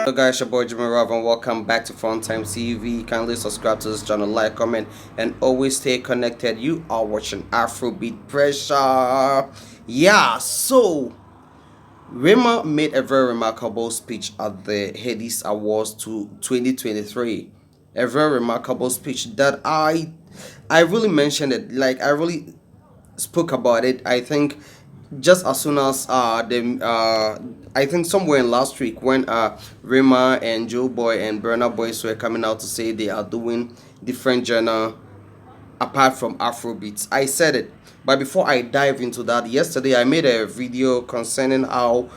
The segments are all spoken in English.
Hello guys, your boy Jimmy Rav and welcome back to Fun Time TV. Kindly subscribe to this channel, like, comment, and always stay connected. You are watching Afrobeat Pressure. Yeah, so Rema made a very remarkable speech at the Headies Awards to 2023. A very remarkable speech that I really mentioned it. Like I really spoke about it. I think just as soon as the I think somewhere in last week when Rema and Joe Boy and Burna Boys were coming out to say they are doing different genre apart from Afrobeats. I said it. But before I dive into that, yesterday I made a video concerning how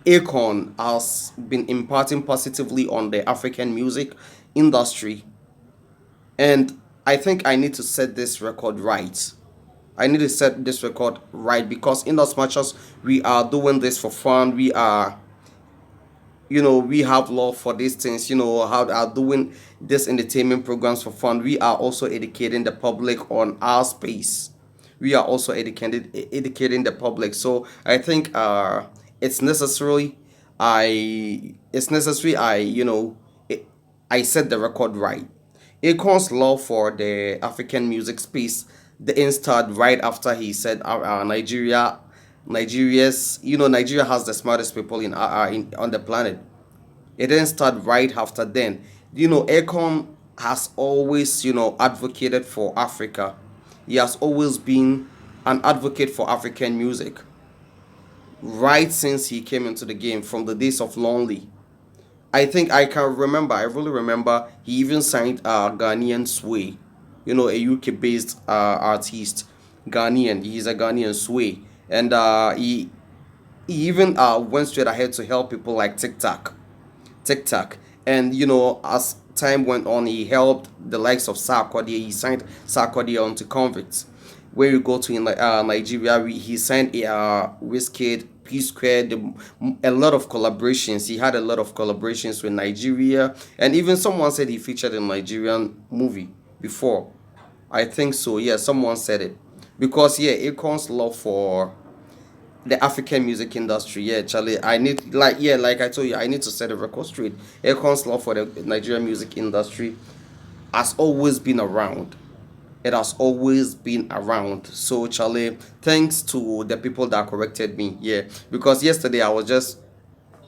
Akon has been imparting positively on the African music industry. And I think I need to set this record right. I need to set this record right because in as much as we are doing this for fun, we are, we have love for these things, how are doing this entertainment programs for fun. We are also educating the public on our space. We are also educating the public. So I think it's necessary. It's necessary. I set the record right. Akon's love for the African music space the instad right after he said Nigeria has the smartest people on the planet. It didn't start right after then. Akon has always advocated for Africa. He has always been an advocate for African music right since he came into the game from the days of Lonely. I think I really remember he even signed Ghanaian Sway, a UK based artist. Ghanaian, he's a Ghanaian Sway. And he even went straight ahead to help people like TikTok. And as time went on, he helped the likes of Sarkodie. He signed Sarkodie onto Convicts. Where you go to in Nigeria, he signed a wizkid, P Squared, a lot of collaborations. He had a lot of collaborations with Nigeria, and even someone said he featured in a Nigerian movie before. I think so. Yeah, someone said it because yeah, Akon's love for the African music industry. Yeah, Charlie, I need like I told you, I need to set a record straight. Akon's love for the Nigerian music industry has always been around. It has always been around. So Charlie, thanks to the people that corrected me. Yeah, because yesterday I was just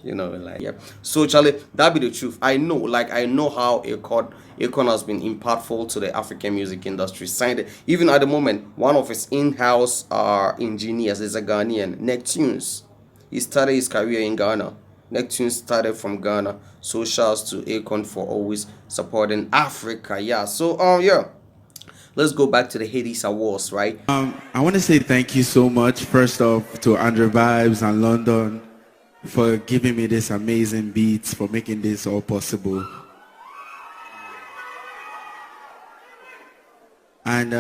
like yeah. So Charlie, that be the truth. I know how Akon has been impactful to the African music industry. Signed it. Even at the moment, one of his in-house engineers is a Ghanaian, Neptunes. He started his career in Ghana. Neptune started from Ghana. So shouts to Akon for always supporting Africa. Yeah. So yeah. Let's go back to the Headies Awards, right? I want to say thank you so much, first off, to Andrew Vibes and London for giving me this amazing beats, for making this all possible. And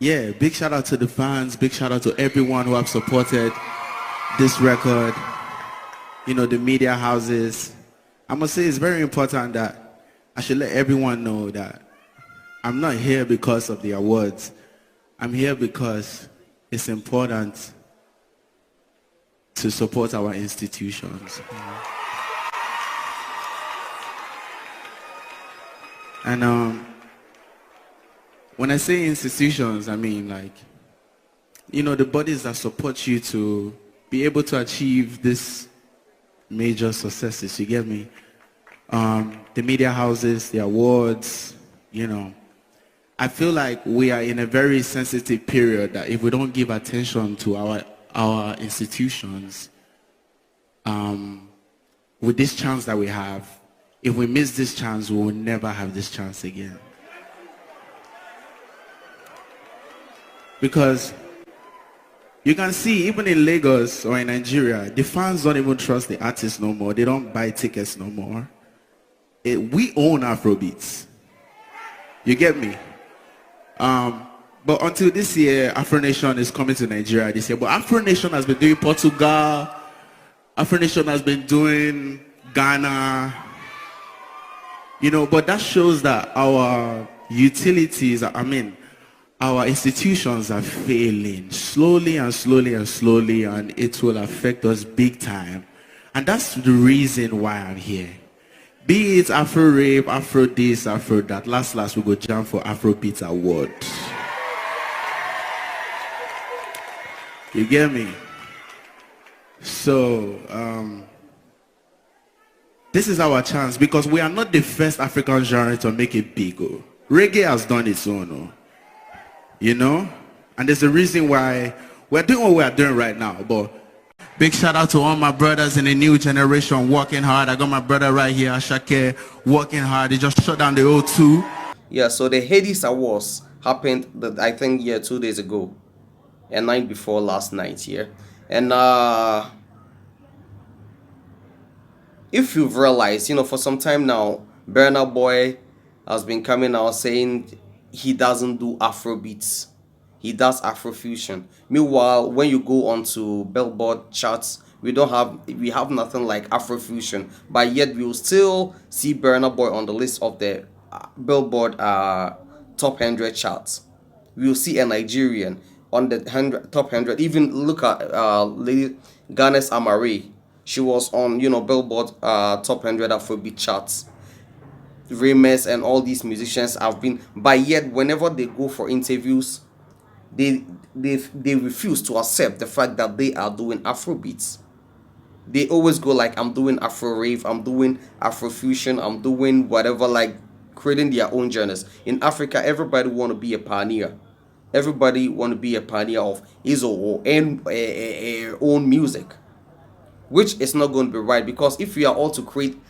yeah, big shout out to the fans, big shout out to everyone who have supported this record, the media houses. I must say it's very important that I should let everyone know that I'm not here because of the awards. I'm here because it's important to support our institutions. And when I say institutions, I mean the bodies that support you to be able to achieve this major successes, you get me? The media houses, the awards, I feel like we are in a very sensitive period that if we don't give attention to our institutions, with this chance that we have, if we miss this chance, we will never have this chance again. Because you can see, even in Lagos or in Nigeria, the fans don't even trust the artists no more. They don't buy tickets no more. We own Afrobeats. You get me? But until this year, Afro Nation is coming to Nigeria this year. But Afro Nation has been doing Portugal. Afro Nation has been doing Ghana. But that shows that our utilities, our institutions are failing slowly and slowly and slowly, and it will affect us big time. And that's the reason why I'm here. Be it Afro Rave, Afro this, Afro that. Last we go jam for Afrobeat Award. You get me? So, this is our chance because we are not the first African genre to make it big. Oh. Reggae has done its own, oh. You know? And there's a reason why we're doing what we are doing right now. But big shout out to all my brothers in the new generation working hard. I got my brother right here, Ashake, working hard. He just shut down the O2. Yeah, so the Headies Awards happened, I think, 2 days ago. And night before last night, yeah. And if you've realized, for some time now, Burna Boy has been coming out saying he doesn't do Afrobeats. He does Afrofusion. Meanwhile, when you go onto Billboard charts, we have nothing like Afrofusion. But yet we will still see Burna Boy on the list of the Billboard top 100 charts. We will see a Nigerian on the top 100. Even look at Lady Ganes Amare. She was on Billboard top 100 Afrobeat charts. Rema and all these musicians have been, but yet whenever they go for interviews, they refuse to accept the fact that they are doing Afrobeats. They always go like, I'm doing Afro rave, I'm doing Afrofusion, I'm doing whatever, like creating their own genres. In Africa, everybody want to be a pioneer. Everybody want to be a pioneer of his or own music, which is not going to be right, because if we are all to create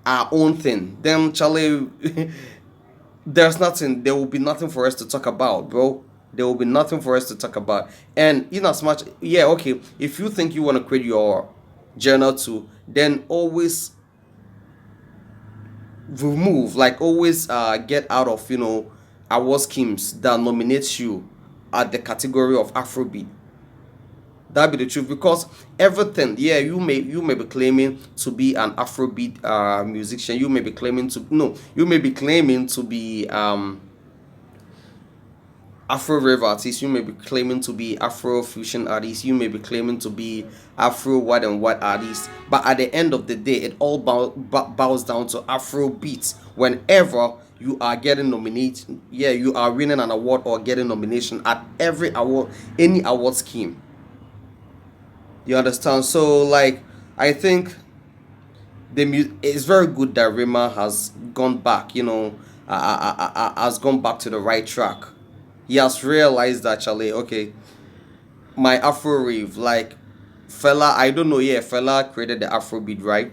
our own thing, then Charlie, there will be nothing for us to talk about, bro. There will be nothing for us to talk about. And in as much, yeah, okay, if you think you want to create your journal too, then always remove, like always get out of award schemes that nominates you at the category of Afrobeat. That be the truth, because everything, yeah, you may be claiming to be an Afrobeat musician. You may be claiming to be Afro rave artist. You may be claiming to be Afro fusion artist. You may be claiming to be Afro what and what artist. But at the end of the day, it all bows down to Afro beats. Whenever you are getting nominated, yeah, you are winning an award or getting nomination at every award, any award scheme. You understand? So, like, I think it's very good that Rema has gone back. Has gone back to the right track. He has realized that, Charlie, okay, my Afro rave, like, fella, I don't know, yeah, fella created the Afrobeat, right?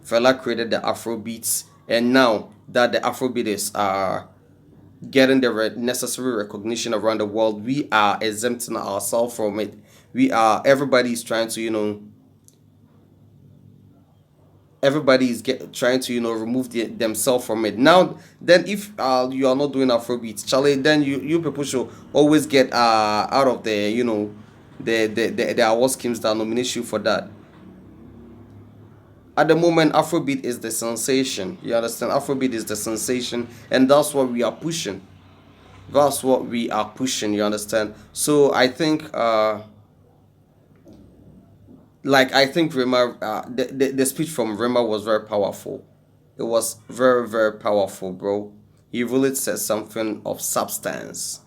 Fella created the Afrobeats, and now that the Afrobeat is getting the necessary recognition around the world, we are exempting ourselves from it. Everybody is trying to trying to remove themselves from it. Now then, if you are not doing Afrobeat, Charlie, then you people should always get out of the award schemes that nominate you for that. At the moment, Afrobeat is the sensation. You understand? Afrobeat is the sensation, and that's what we are pushing. That's what we are pushing. You understand? So I think I think Rema, the speech from Rema was very powerful. It was very, very powerful, bro. He really said something of substance.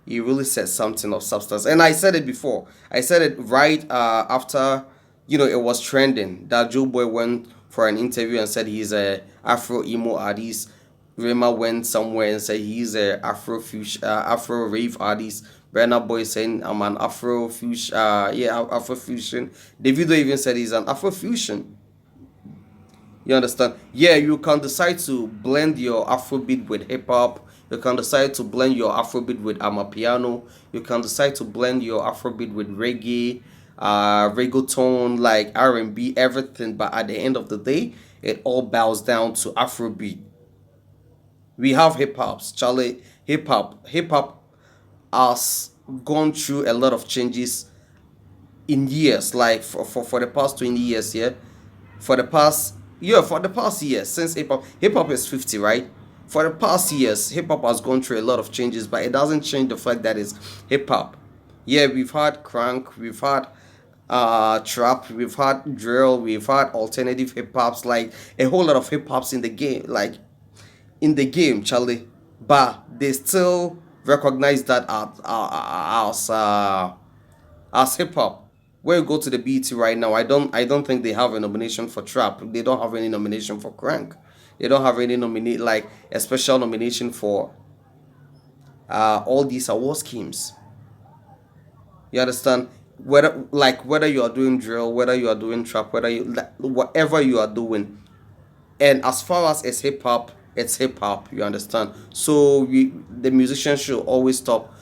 He really said something of substance. And I said it before. I said it right after, it was trending that Joe Boy went for an interview and said he's a Afro emo artist. Rema went somewhere and said he's a Afro fusion, Afro rave artist. Burna Boy saying I'm an Afro fusion, Afro fusion. Davido even said he's an Afro fusion. You understand? Yeah, you can decide to blend your Afrobeat with hip hop. You can decide to blend your Afrobeat with amapiano. You can decide to blend your Afrobeat with reggae, reggaeton, like R&B, everything. But at the end of the day, it all bows down to Afrobeat. We have hip hops, Charlie. Hip hop has gone through a lot of changes in years, like for the past 20 years, yeah. For the past years, since hip hop is 50, right? For the past years, hip hop has gone through a lot of changes, but it doesn't change the fact that it's hip hop. Yeah, we've had crank, we've had trap, we've had drill, we've had alternative hip hops, like a whole lot of hip hops in the game, like in the game, Charlie. But they still recognize that as hip hop. When you go to the BT right now, I don't think they have a nomination for trap. They don't have any nomination for crank. They don't have any nominate like a special nomination for all these award schemes. You understand? Whether you are doing drill, whether you are doing trap, whether you like, whatever you are doing, and as far as it's hip hop, it's hip hop. You understand? So the musicians should always stop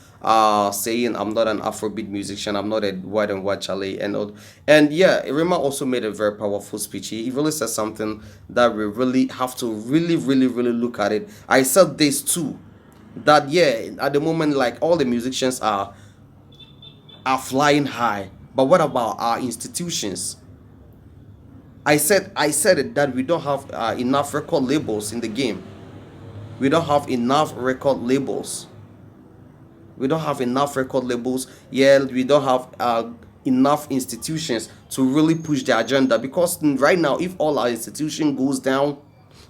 saying I'm not an Afrobeat musician, I'm not a white and white Charlie and yeah, Rema also made a very powerful speech. He really said something that we really have to really look at it. I said this too, that yeah, at the moment, like all the musicians are flying high, but what about our institutions? I said it that we don't have enough record labels in the game. We don't have enough record labels. We don't have enough record labels. Yeah, we don't have enough institutions to really push the agenda. Because right now, if all our institution goes down,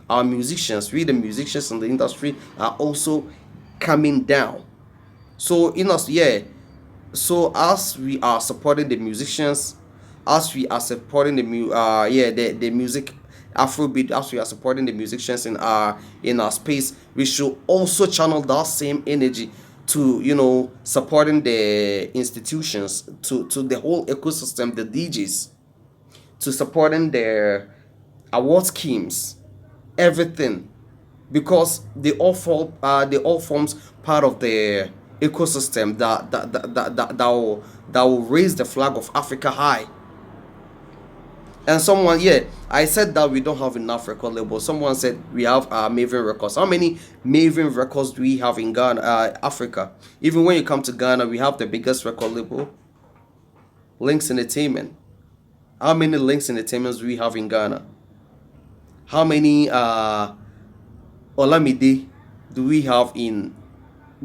our musicians, we the musicians in the industry are also coming down. So in us, yeah. So as we are supporting the musicians, as we are supporting the music Afrobeat, as we are supporting the musicians in our space, we should also channel that same energy to supporting the institutions, to the whole ecosystem, the DJs, to supporting their award schemes, everything, because they all forms part of the ecosystem that will raise the flag of Africa high. And someone, yeah, I said that we don't have enough record labels. Someone said we have Maven Records. How many Maven Records do we have in Ghana, Africa? Even when you come to Ghana, we have the biggest record label, Links Entertainment. How many Links Entertainments do we have in Ghana? How many Olamide do we have in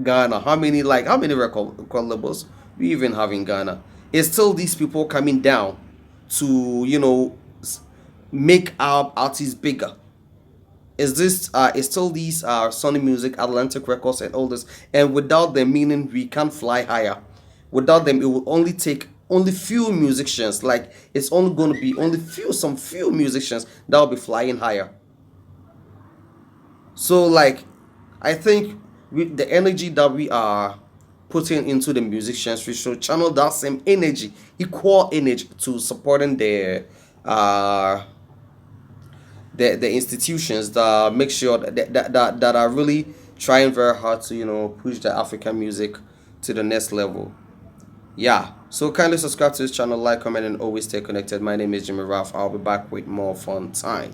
Ghana? How many record labels we even have in Ghana? It's still these people coming down to make our artists bigger. Is still these Sony Music, Atlantic Records, and all this. And without them, meaning we can't fly higher. Without them, it will only take only few musicians. Like it's only going to be only some few musicians that will be flying higher. So like, I think with the energy that we are putting into the musicians, we should channel that same energy, equal energy, to supporting uh the institutions that make sure that are really trying very hard to push the African music to the next level. Yeah. So kindly subscribe to this channel, like, comment, and always stay connected. My name is Jimmy Ralph. I'll be back with more fun time.